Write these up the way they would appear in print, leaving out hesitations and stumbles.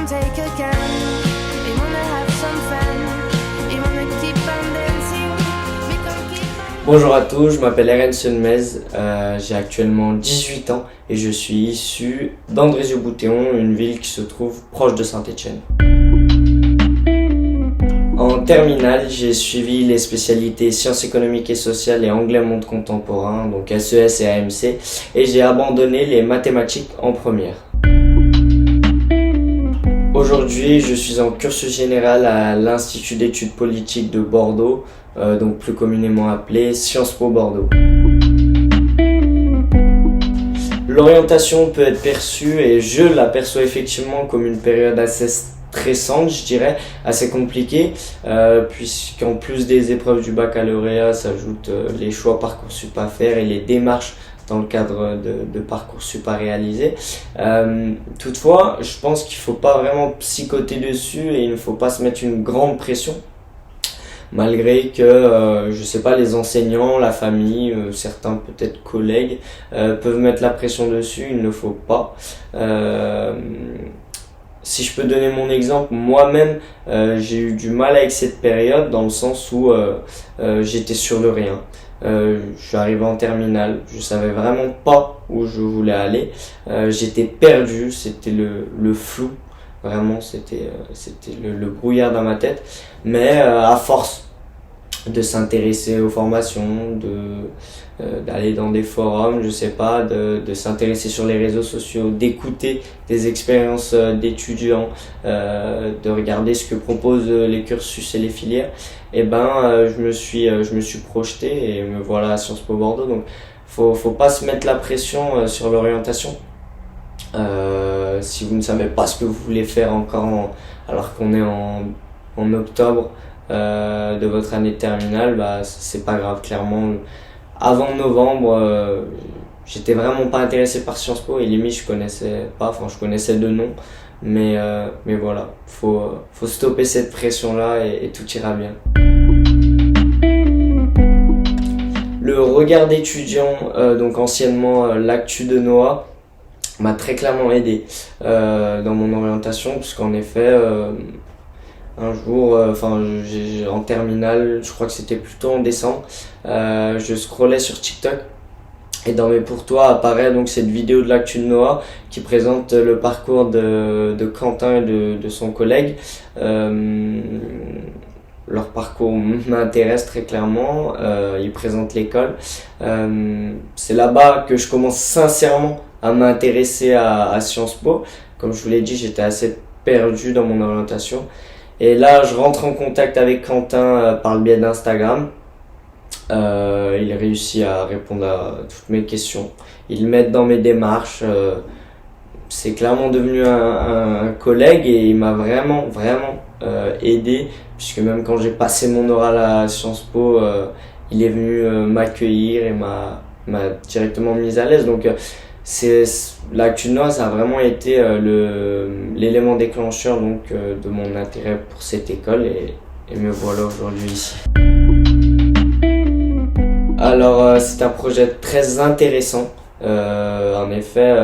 won't take again. They wanna have some fun. They wanna keep on dancing. We can keep on... Bonjour à tous, je m'appelle Eren Senmez, j'ai actuellement 18 ans et je suis issu d'Andrézieux-Bouthéon, une ville qui se trouve proche de Saint-Étienne. En terminale, j'ai suivi les spécialités sciences économiques et sociales et anglais monde contemporain, donc SES et AMC, et j'ai abandonné les mathématiques en première. Aujourd'hui, je suis en cursus général à l'Institut d'études politiques de Bordeaux, donc plus communément appelé Sciences Po Bordeaux. L'orientation peut être perçue, et je la perçois effectivement comme une période assez stressante, je dirais, assez compliquée, puisqu'en plus des épreuves du baccalauréat s'ajoutent les choix Parcoursup à faire et les démarches dans le cadre de Parcoursup à réaliser. Toutefois, je pense qu'il ne faut pas vraiment psychoter dessus et il ne faut pas se mettre une grande pression, malgré que, je sais pas, les enseignants, la famille, certains peut-être collègues peuvent mettre la pression dessus, il ne faut pas. Si je peux donner mon exemple, moi-même, j'ai eu du mal avec cette période dans le sens où j'étais sur le rien. Je suis arrivé en terminale, je savais vraiment pas où je voulais aller. J'étais perdu, c'était le flou, vraiment, c'était le brouillard dans ma tête. Mais à force de s'intéresser aux formations, d'aller dans des forums, je sais pas, de s'intéresser sur les réseaux sociaux, d'écouter des expériences d'étudiants, de regarder ce que proposent les cursus et les filières, et je me suis projeté et me voilà à Sciences Po Bordeaux. Donc faut pas se mettre la pression sur l'orientation. Si vous ne savez pas ce que vous voulez faire encore alors qu'on est en octobre de votre année de terminale, c'est pas grave. Clairement, avant novembre, j'étais vraiment pas intéressé par Sciences Po et limite je connaissais de nom, mais voilà, faut stopper cette pression là et tout ira bien. Le regard d'étudiant, donc anciennement l'actu de Noah, m'a très clairement aidé dans mon orientation, puisqu'en effet un jour, en terminale, je crois que c'était plutôt en décembre, je scrollais sur TikTok et dans mes pour toi apparaît donc cette vidéo de l'actu de Noah qui présente le parcours de Quentin et de son collègue. Leur parcours m'intéresse très clairement, ils présentent l'école. C'est là-bas que je commence sincèrement à m'intéresser à Sciences Po. Comme je vous l'ai dit, j'étais assez perdu dans mon orientation. Et là, je rentre en contact avec Quentin par le biais d'Instagram. Il réussit à répondre à toutes mes questions. Il m'aide dans mes démarches. C'est clairement devenu un collègue et il m'a vraiment aidé, puisque même quand j'ai passé mon oral à Sciences Po, il est venu m'accueillir et m'a directement mis à l'aise. Donc l'actu de Noah, ça a vraiment été l'élément déclencheur donc de mon intérêt pour cette école et me voilà aujourd'hui ici. Alors c'est un projet très intéressant, en effet,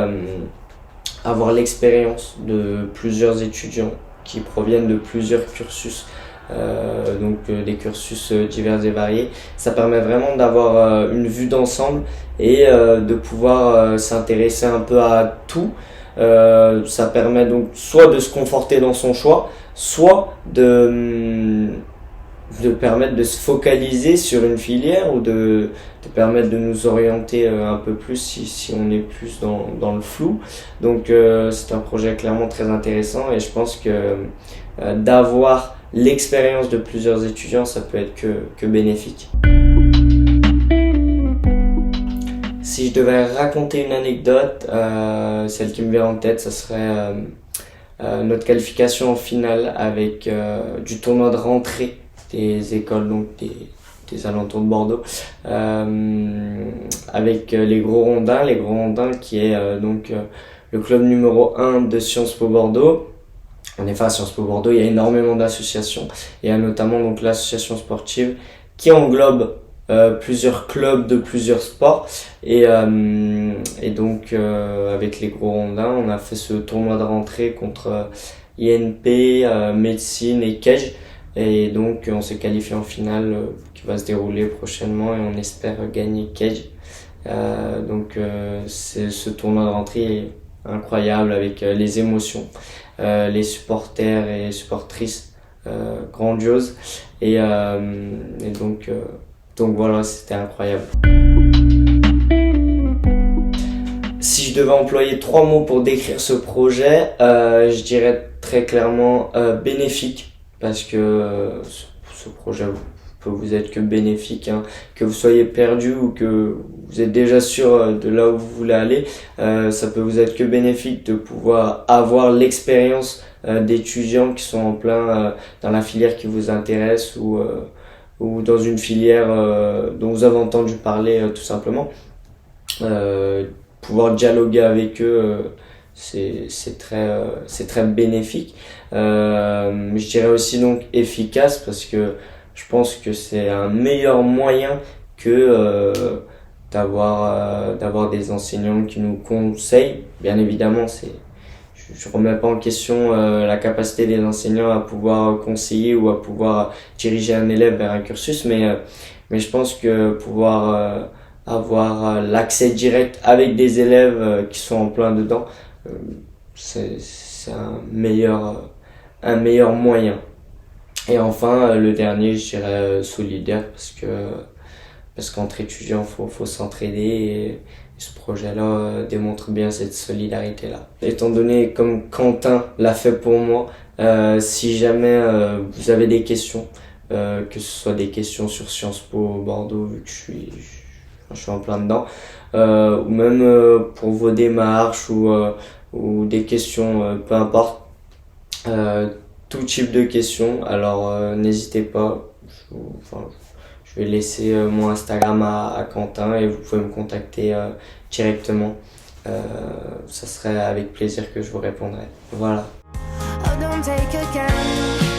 avoir l'expérience de plusieurs étudiants qui proviennent de plusieurs cursus, des cursus divers et variés. Ça permet vraiment d'avoir une vue d'ensemble et de pouvoir s'intéresser un peu à tout. Ça permet donc soit de se conforter dans son choix, soit de permettre de se focaliser sur une filière ou de permettre de nous orienter un peu plus si on est plus dans le flou. Donc c'est un projet clairement très intéressant et je pense que d'avoir l'expérience de plusieurs étudiants, ça peut être que bénéfique. Si je devais raconter une anecdote, celle qui me vient en tête, ça serait notre qualification en finale avec du tournoi de rentrée des écoles, donc des alentours de Bordeaux, avec les Gros Rondins qui est le club numéro 1 de Sciences Po Bordeaux. En effet, à Sciences Po Bordeaux, il y a énormément d'associations. Il y a notamment donc l'association sportive qui englobe plusieurs clubs de plusieurs sports et donc avec les Gros Rondins on a fait ce tournoi de rentrée contre INP, médecine et Cage et donc on s'est qualifié en finale qui va se dérouler prochainement et on espère gagner Cage. Ce tournoi de rentrée est incroyable avec les émotions, les supporters et supportrices grandioses et donc voilà, c'était incroyable. Si je devais employer 3 mots pour décrire ce projet, je dirais très clairement bénéfique, parce que ce projet peut vous être que bénéfique, hein. Que vous soyez perdu ou que vous êtes déjà sûr de là où vous voulez aller, ça peut vous être que bénéfique de pouvoir avoir l'expérience d'étudiants qui sont en plein dans la filière qui vous intéresse ou dans une filière dont vous avez entendu parler tout simplement. Pouvoir dialoguer avec eux, c'est très bénéfique. Je dirais aussi donc efficace parce que je pense que c'est un meilleur moyen que d'avoir des enseignants qui nous conseillent. Bien évidemment, je remets pas en question la capacité des enseignants à pouvoir conseiller ou à pouvoir diriger un élève vers un cursus, mais je pense que pouvoir avoir l'accès direct avec des élèves qui sont en plein dedans, c'est un meilleur moyen. Et enfin, le dernier, je dirais solidaire parce qu'entre étudiants, faut s'entraider et ce projet-là démontre bien cette solidarité-là. Étant donné comme Quentin l'a fait pour moi, si jamais vous avez des questions, que ce soit des questions sur Sciences Po Bordeaux, vu que je suis en plein dedans, ou même pour vos démarches ou des questions, peu importe, tout type de questions, alors n'hésitez pas. Je vais laisser mon Instagram à Quentin et vous pouvez me contacter directement. Ça serait avec plaisir que je vous répondrai. Voilà. Oh, don't take again.